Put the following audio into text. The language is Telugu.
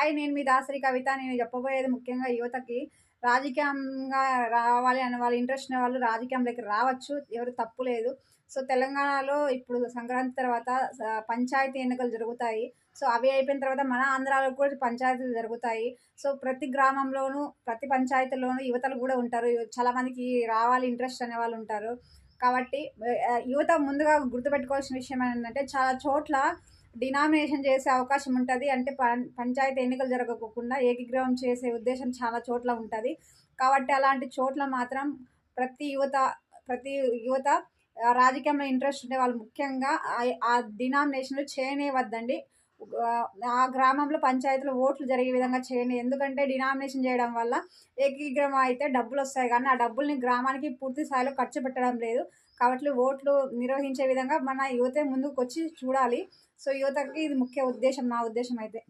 హాయ్, నేను మీ దాసరి కవిత. నేను చెప్పబోయేది ముఖ్యంగా యువతకి రాజకీయంగా రావాలి అనే వాళ్ళు, ఇంట్రెస్ట్ ఉన్న వాళ్ళు రాజకీయంలోకి రావచ్చు. ఎవరు తప్పు లేదు. సో, తెలంగాణలో ఇప్పుడు సంక్రాంతి తర్వాత పంచాయతీ ఎన్నికలు జరుగుతాయి. సో, అవి అయిపోయిన తర్వాత మన ఆంధ్రాలో కూడా పంచాయతీలు జరుగుతాయి. సో, ప్రతి గ్రామంలోనూ, ప్రతి పంచాయతీలోనూ యువతలు కూడా ఉంటారు. చాలామందికి రావాలి ఇంట్రెస్ట్ అనే వాళ్ళు ఉంటారు. కాబట్టి యువత ముందుగా గుర్తుపెట్టుకోవాల్సిన విషయం ఏంటంటే, చాలా చోట్ల డినామినేషన్ చేసే అవకాశం ఉంటుంది. అంటే పంచాయతీ ఎన్నికలు జరగకోకుండా ఏకీగ్రహం చేసే ఉద్దేశం చాలా చోట్ల ఉంటుంది. కాబట్టి అలాంటి చోట్ల మాత్రం ప్రతి యువత ప్రతి యువత రాజకీయంలో ఇంట్రెస్ట్ ఉండే వాళ్ళు ముఖ్యంగా ఆ డినామినేషన్లు చేయనివ్వద్దండి. ఆ గ్రామంలో పంచాయతీలో ఓట్లు జరిగే విధంగా చేయండి. ఎందుకంటే డినామినేషన్ చేయడం వల్ల ఏకీగ్రహం అయితే డబ్బులు వస్తాయి, కానీ ఆ డబ్బుల్ని గ్రామానికి పూర్తి స్థాయిలో ఖర్చు పెట్టడం లేదు. కాబట్టి ఓట్లు నిర్వహించే విధంగా మన యువతే ముందుకు వచ్చి చూడాలి. సో, యువతకి ఇది ముఖ్య ఉద్దేశం, నా ఉద్దేశం అయితే.